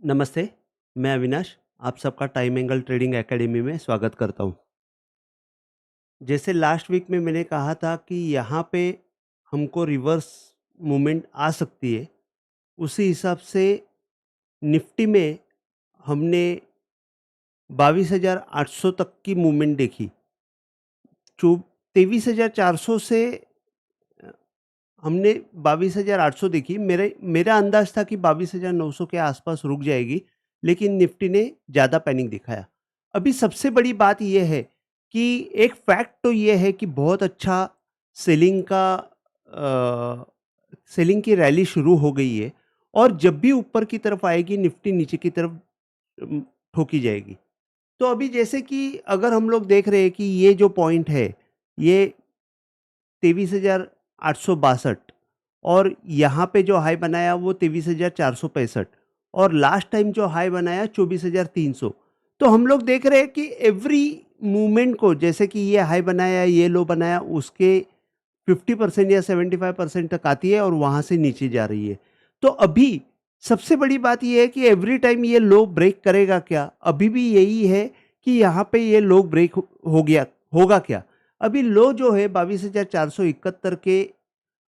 नमस्ते, मैं अविनाश, आप सबका टाइम एंगल ट्रेडिंग एकेडमी में स्वागत करता हूँ। जैसे लास्ट वीक में मैंने कहा था कि यहाँ पे हमको रिवर्स मूवमेंट आ सकती है, उसी हिसाब से निफ्टी में हमने 22,800 तक की मूवमेंट देखी। चौ 23,400 से अ, हमने 22,800 देखी। मेरा अंदाज़ था कि 22,900 के आसपास रुक जाएगी, लेकिन निफ्टी ने ज़्यादा पैनिक दिखाया। अभी सबसे बड़ी बात ये है कि एक फैक्ट तो ये है कि बहुत अच्छा सेलिंग का सेलिंग की रैली शुरू हो गई है और जब भी ऊपर की तरफ आएगी, निफ्टी नीचे की तरफ उम, ठोकी जाएगी। तो अभी जैसे कि अगर हम लोग देख रहे हैं कि ये जो पॉइंट है, ये 23,862 और यहाँ पे जो हाई बनाया वो 23,465 और लास्ट टाइम जो हाई बनाया 24,300। तो हम लोग देख रहे हैं कि एवरी मूवमेंट को, जैसे कि ये हाई बनाया, ये लो बनाया, उसके 50% या 75% तक आती है और वहाँ से नीचे जा रही है। तो अभी सबसे बड़ी बात ये है कि एवरी टाइम ये लो ब्रेक करेगा क्या? अभी भी यही है कि यहाँ पे ये लो ब्रेक हो गया होगा क्या? अभी लो जो है 22,471 के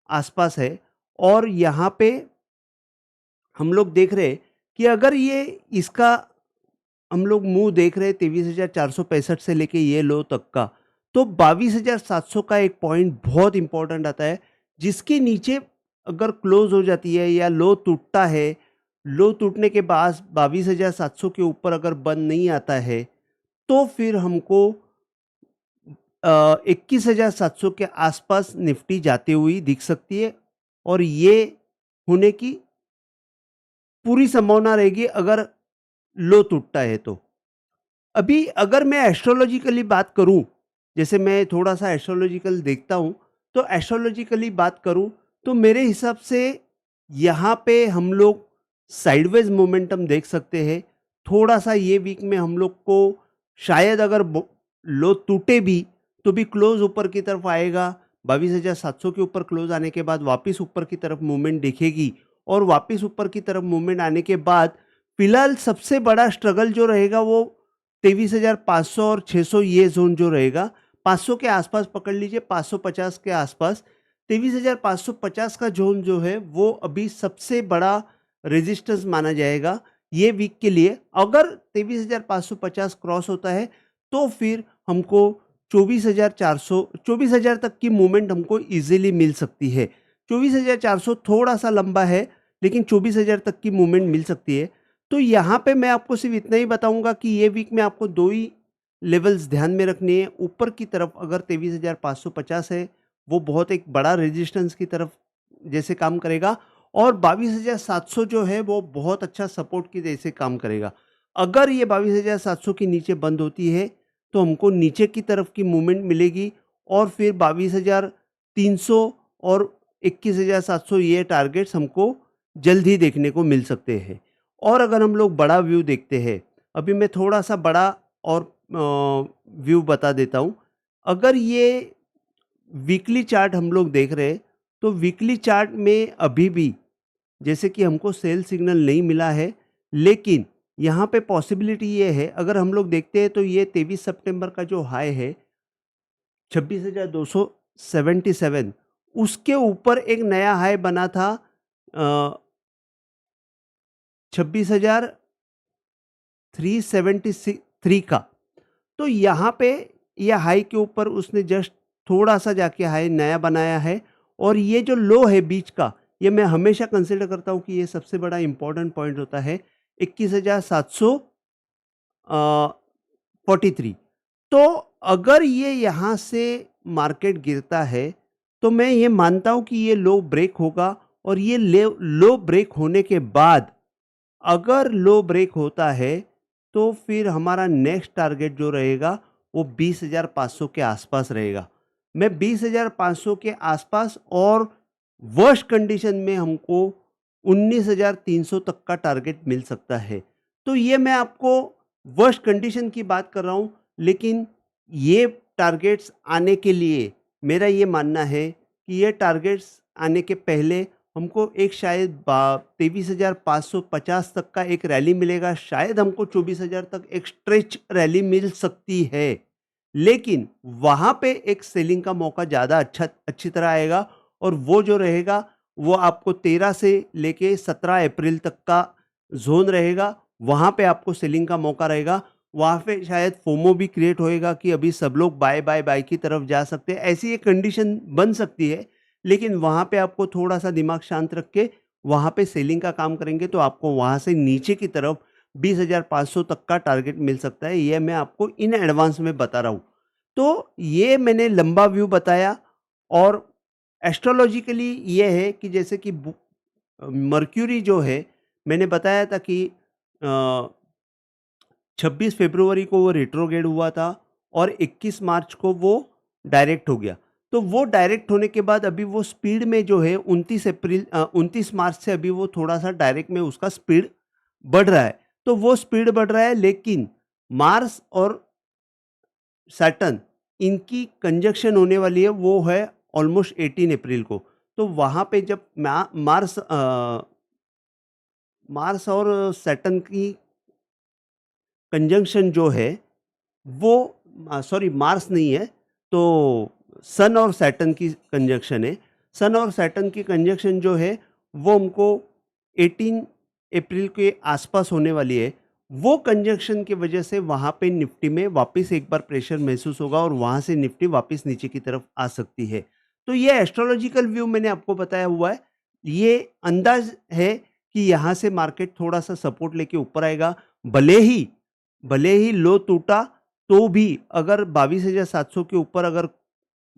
आसपास है और यहाँ पे हम लोग देख रहे हैं कि अगर ये इसका हम लोग मुंह देख रहे हैं 23,465 से लेके ये लो तक का, तो 22,700 का एक पॉइंट बहुत इंपॉर्टेंट आता है, जिसके नीचे अगर क्लोज हो जाती है या लो टूटता है, लो टूटने के बाद 22,700 के ऊपर अगर बंद नहीं आता है, तो फिर हमको 21,700 के आसपास निफ्टी जाती हुई दिख सकती है और ये होने की पूरी संभावना रहेगी अगर लो टूटता है तो। अभी अगर मैं एस्ट्रोलॉजिकली बात करूं, जैसे मैं थोड़ा सा एस्ट्रोलॉजिकल देखता हूं, तो एस्ट्रोलॉजिकली बात करूं तो मेरे हिसाब से यहाँ पे हम लोग साइडवेज मोमेंटम देख सकते हैं। थोड़ा सा ये वीक में हम लोग को शायद अगर लो टूटे भी तो भी क्लोज ऊपर की तरफ आएगा। 22,700 के ऊपर क्लोज आने के बाद वापस ऊपर की तरफ मूवमेंट दिखेगी और वापस ऊपर की तरफ मूवमेंट आने के बाद फिलहाल सबसे बड़ा स्ट्रगल जो रहेगा वो 23,500 और 600 ये जोन जो रहेगा, 500 के आसपास पकड़ लीजिए, 550 के आसपास। 23,550 का जोन जो है वो अभी सबसे बड़ा रेजिस्टेंस माना जाएगा ये वीक के लिए। अगर 23,550 क्रॉस होता है तो फिर हमको 24,000 तक की मूवमेंट हमको इजीली मिल सकती है। 24,400 थोड़ा सा लंबा है, लेकिन 24,000 तक की मूवमेंट मिल सकती है। तो यहाँ पे मैं आपको सिर्फ इतना ही बताऊंगा कि ये वीक में आपको दो ही लेवल्स ध्यान में रखनी है। ऊपर की तरफ अगर 23,550 है, वो बहुत एक बड़ा रेजिस्टेंस की तरफ जैसे काम करेगा और 22,700 जो है वो बहुत अच्छा सपोर्ट की जैसे काम करेगा। अगर ये 22,700 के नीचे बंद होती है तो हमको नीचे की तरफ की मूवमेंट मिलेगी और फिर 22,300 और 21,700 ये टारगेट्स हमको जल्द ही देखने को मिल सकते हैं। और अगर हम लोग बड़ा व्यू देखते हैं, अभी मैं थोड़ा सा बड़ा और व्यू बता देता हूँ। अगर ये वीकली चार्ट हम लोग देख रहे हैं, तो वीकली चार्ट में अभी भी जैसे कि हमको सेल सिग्नल नहीं मिला है, लेकिन यहाँ पे पॉसिबिलिटी ये है, अगर हम लोग देखते हैं तो ये 23 सितंबर का जो हाई है 26,277, उसके ऊपर एक नया हाई बना था 26,373 का। तो यहाँ पे ये हाई के ऊपर उसने जस्ट थोड़ा सा जाके हाई नया बनाया है और ये जो लो है बीच का, ये मैं हमेशा कंसिडर करता हूँ कि ये सबसे बड़ा इंपॉर्टेंट पॉइंट होता है 21,743। तो अगर ये यहाँ से मार्केट गिरता है तो मैं ये मानता हूँ कि ये लो ब्रेक होगा और ये लो ब्रेक होने के बाद अगर लो ब्रेक होता है तो फिर हमारा नेक्स्ट टारगेट जो रहेगा वो 20,500 के आसपास रहेगा। मैं 20,500 के आसपास और वर्स्ट कंडीशन में हमको 19,300 तक का टारगेट मिल सकता है। तो ये मैं आपको वर्स्ट कंडीशन की बात कर रहा हूँ, लेकिन ये टारगेट्स आने के लिए मेरा ये मानना है कि ये टारगेट्स आने के पहले हमको एक शायद 23,550 तक का एक रैली मिलेगा, शायद हमको 24,000 तक एक स्ट्रेच रैली मिल सकती है, लेकिन वहाँ पे एक सेलिंग का मौका ज़्यादा अच्छी तरह आएगा और वो जो रहेगा वो आपको 13 से लेके 17 अप्रैल तक का ज़ोन रहेगा, वहाँ पे आपको सेलिंग का मौका रहेगा। वहाँ पे शायद फोमो भी क्रिएट होएगा कि अभी सब लोग बाय बाय बाय की तरफ जा सकते हैं, ऐसी एक कंडीशन बन सकती है, लेकिन वहाँ पे आपको थोड़ा-सा दिमाग शांत रख के वहाँ पे सेलिंग का काम करेंगे तो आपको वहाँ से नीचे की तरफ 20,500 तक का टारगेट मिल सकता है, ये मैं आपको इन एडवांस में बता रहा हूँ। तो ये मैंने लंबा व्यू बताया और एस्ट्रोलॉजिकली ये है कि जैसे कि मर्क्यूरी जो है, मैंने बताया था कि अ, 26 फरवरी को वो रेट्रोग्रेड हुआ था और 21 मार्च को वो डायरेक्ट हो गया। तो वो डायरेक्ट होने के बाद अभी वो स्पीड में जो है 29 मार्च से अभी वो थोड़ा-सा डायरेक्ट में उसका स्पीड बढ़ रहा है। तो वो स्पीड बढ़ रहा है, लेकिन मार्स और सैटर्न इनकी कंजंक्शन होने वाली है, वो है ऑलमोस्ट 18 अप्रैल को। तो वहाँ पे जब मार्स और सैटर्न की कंजंक्शन जो है वो सॉरी मार्स नहीं है, तो सन और सैटर्न की कंजंक्शन है। सन और सैटर्न की कंजंक्शन जो है वो हमको 18 अप्रैल के आसपास होने वाली है। वो कंजंक्शन की वजह से वहाँ पे निफ्टी में वापस एक बार प्रेशर महसूस होगा और वहाँ से निफ्टी वापस नीचे की तरफ आ सकती है। तो ये एस्ट्रोलॉजिकल व्यू मैंने आपको बताया हुआ है। ये अंदाज है कि यहाँ से मार्केट थोड़ा-सा सपोर्ट लेके ऊपर आएगा। भले ही लो टूटा तो भी अगर 22,700 के ऊपर अगर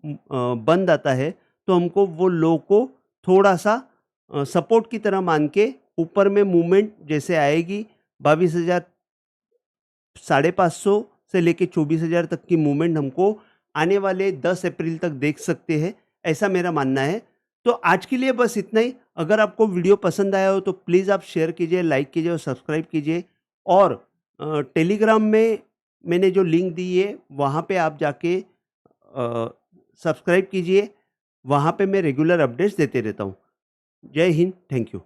बंद आता है तो हमको वो लो को थोड़ा-सा सपोर्ट की तरह मान के ऊपर में मूवमेंट जैसे आएगी 22,000 550 से लेके 24,000 तक की मूवमेंट हमको आने वाले 10 अप्रैल तक देख सकते हैं, ऐसा मेरा मानना है। तो आज के लिए बस इतना ही। अगर आपको वीडियो पसंद आया हो तो प्लीज़ आप शेयर कीजिए, लाइक कीजिए और सब्सक्राइब कीजिए और टेलीग्राम में मैंने जो लिंक दी है वहाँ पे आप जाके सब्सक्राइब कीजिए, वहाँ पे मैं रेगुलर अपडेट्स देते रहता हूँ। जय हिंद, थैंक यू।